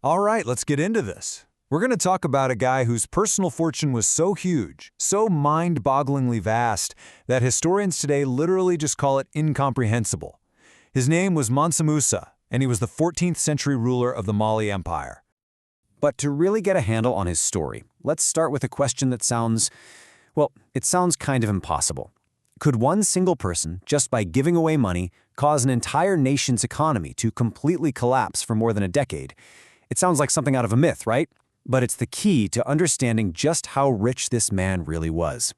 All right, let's get into this. We're going to talk about a guy whose personal fortune was so huge, so mind-bogglingly vast, that historians today literally just call it incomprehensible. His name was Mansa Musa, and he was the 14th century ruler of the Mali Empire. But to really get a handle on his story, let's start with a question that sounds kind of impossible. Could one single person, just by giving away money, cause an entire nation's economy to completely collapse for more than a decade? It sounds like something out of a myth, right? But it's the key to understanding just how rich this man really was.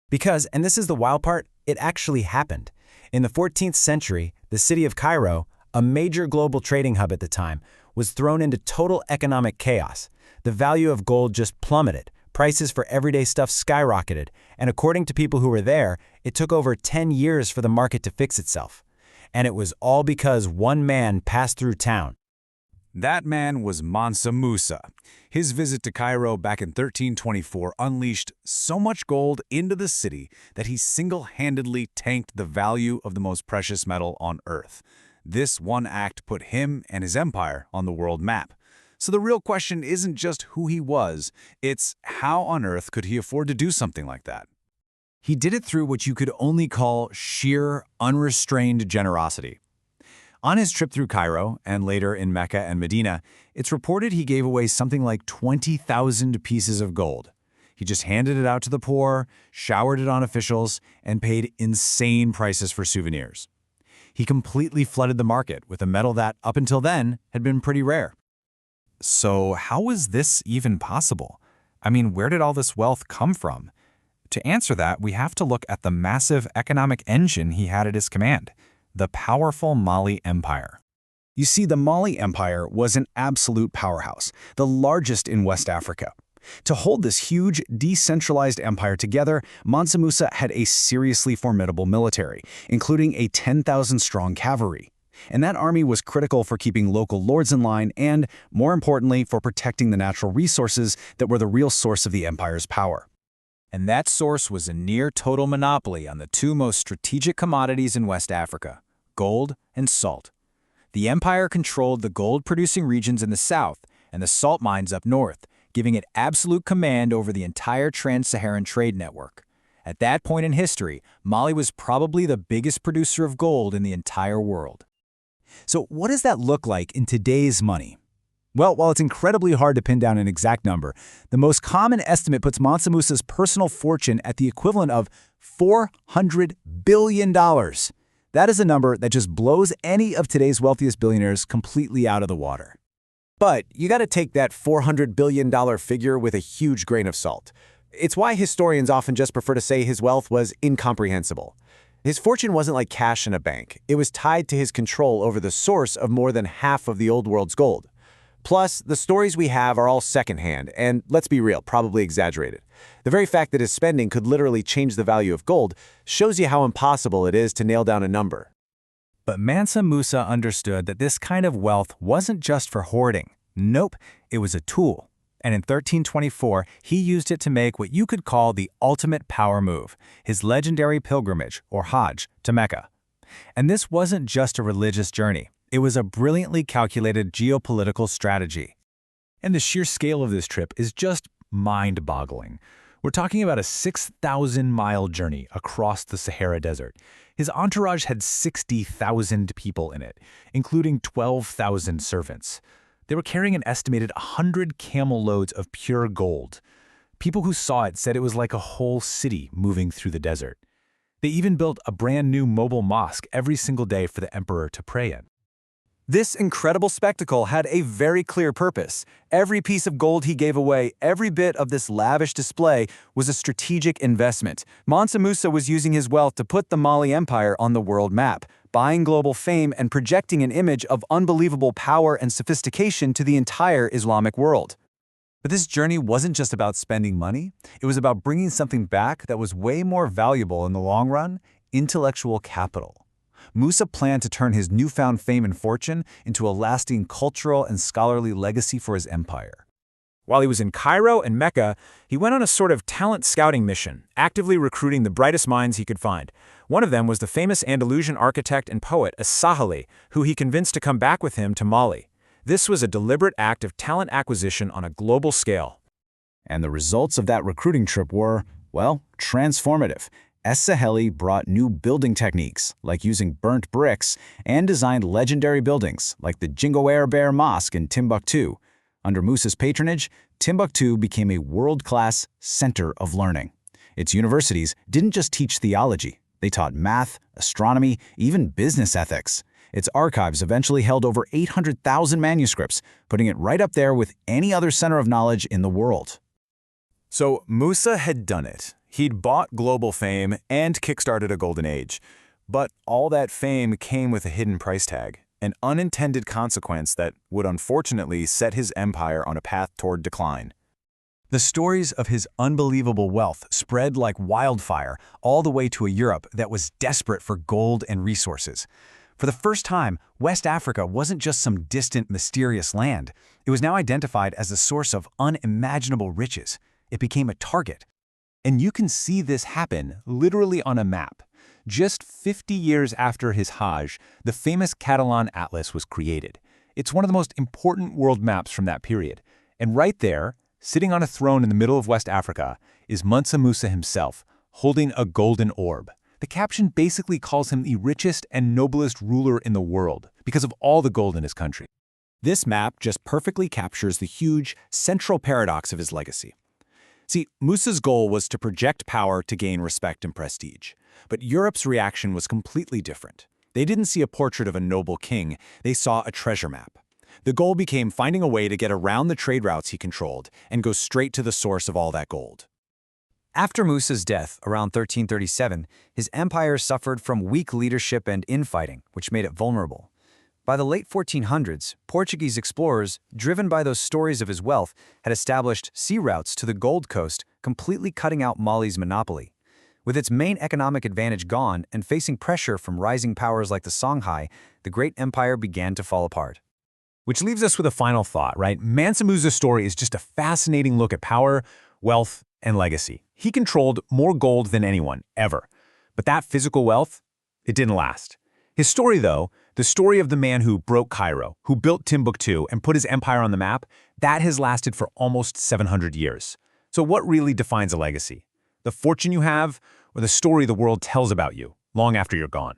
Because, and this is the wild part, it actually happened. In the 14th century, the city of Cairo, a major global trading hub at the time, was thrown into total economic chaos. The value of gold just plummeted, prices for everyday stuff skyrocketed, and according to people who were there, it took over 10 years for the market to fix itself. And it was all because one man passed through town. That man was Mansa Musa. His visit to Cairo back in 1324 unleashed so much gold into the city that he single-handedly tanked the value of the most precious metal on Earth. This one act put him and his empire on the world map. So the real question isn't just who he was, it's how on earth could he afford to do something like that? He did it through what you could only call sheer, unrestrained generosity. On his trip through Cairo, and later in Mecca and Medina, it's reported he gave away something like 20,000 pieces of gold. He just handed it out to the poor, showered it on officials, and paid insane prices for souvenirs. He completely flooded the market with a metal that, up until then, had been pretty rare. So how was this even possible? I mean, where did all this wealth come from? To answer that, we have to look at the massive economic engine he had at his command, the powerful Mali Empire. You see, the Mali Empire was an absolute powerhouse, the largest in West Africa. To hold this huge, decentralized empire together, Mansa Musa had a seriously formidable military, including a 10,000-strong cavalry. And that army was critical for keeping local lords in line and, more importantly, for protecting the natural resources that were the real source of the empire's power. And that source was a near-total monopoly on the two most strategic commodities in West Africa, gold and salt. The empire controlled the gold-producing regions in the south and the salt mines up north, giving it absolute command over the entire trans-Saharan trade network. At that point in history, Mali was probably the biggest producer of gold in the entire world. So what does that look like in today's money? Well, while it's incredibly hard to pin down an exact number, the most common estimate puts Mansa Musa's personal fortune at the equivalent of $400 billion. That is a number that just blows any of today's wealthiest billionaires completely out of the water. But you got to take that $400 billion figure with a huge grain of salt. It's why historians often just prefer to say his wealth was incomprehensible. His fortune wasn't like cash in a bank. It was tied to his control over the source of more than half of the old world's gold. Plus, the stories we have are all secondhand, and let's be real, probably exaggerated. The very fact that his spending could literally change the value of gold shows you how impossible it is to nail down a number. But Mansa Musa understood that this kind of wealth wasn't just for hoarding. Nope, it was a tool. And in 1324, he used it to make what you could call the ultimate power move, his legendary pilgrimage, or Hajj, to Mecca. And this wasn't just a religious journey. It was a brilliantly calculated geopolitical strategy. And the sheer scale of this trip is just mind-boggling. We're talking about a 6,000-mile journey across the Sahara Desert. His entourage had 60,000 people in it, including 12,000 servants. They were carrying an estimated 100 camel loads of pure gold. People who saw it said it was like a whole city moving through the desert. They even built a brand new mobile mosque every single day for the emperor to pray in. This incredible spectacle had a very clear purpose. Every piece of gold he gave away, every bit of this lavish display, was a strategic investment. Mansa Musa was using his wealth to put the Mali Empire on the world map, buying global fame and projecting an image of unbelievable power and sophistication to the entire Islamic world. But this journey wasn't just about spending money. It was about bringing something back that was way more valuable in the long run: intellectual capital. Musa planned to turn his newfound fame and fortune into a lasting cultural and scholarly legacy for his empire. While he was in Cairo and Mecca, he went on a sort of talent scouting mission, actively recruiting the brightest minds he could find. One of them was the famous Andalusian architect and poet As-Sahili, who he convinced to come back with him to Mali. This was a deliberate act of talent acquisition on a global scale. And the results of that recruiting trip were, well, transformative. Es-Saheli brought new building techniques, like using burnt bricks, and designed legendary buildings, like the Jingoer Bear Mosque in Timbuktu. Under Musa's patronage, Timbuktu became a world-class center of learning. Its universities didn't just teach theology. They taught math, astronomy, even business ethics. Its archives eventually held over 800,000 manuscripts, putting it right up there with any other center of knowledge in the world. So Musa had done it. He'd bought global fame and kickstarted a golden age. But all that fame came with a hidden price tag, an unintended consequence that would unfortunately set his empire on a path toward decline. The stories of his unbelievable wealth spread like wildfire all the way to a Europe that was desperate for gold and resources. For the first time, West Africa wasn't just some distant, mysterious land. It was now identified as a source of unimaginable riches. It became a target. And you can see this happen literally on a map. Just 50 years after his Hajj, the famous Catalan Atlas was created. It's one of the most important world maps from that period. And right there, sitting on a throne in the middle of West Africa, is Mansa Musa himself, holding a golden orb. The caption basically calls him the richest and noblest ruler in the world because of all the gold in his country. This map just perfectly captures the huge, central paradox of his legacy. See, Musa's goal was to project power to gain respect and prestige. But Europe's reaction was completely different. They didn't see a portrait of a noble king, they saw a treasure map. The goal became finding a way to get around the trade routes he controlled and go straight to the source of all that gold. After Musa's death, around 1337, his empire suffered from weak leadership and infighting, which made it vulnerable. By the late 1400s, Portuguese explorers, driven by those stories of his wealth, had established sea routes to the Gold Coast, completely cutting out Mali's monopoly. With its main economic advantage gone and facing pressure from rising powers like the Songhai, the great empire began to fall apart. Which leaves us with a final thought, right? Mansa Musa's story is just a fascinating look at power, wealth, and legacy. He controlled more gold than anyone, ever. But that physical wealth, it didn't last. His story, though, the story of the man who broke Cairo, who built Timbuktu and put his empire on the map, that has lasted for almost 700 years. So what really defines a legacy? The fortune you have, or the story the world tells about you long after you're gone?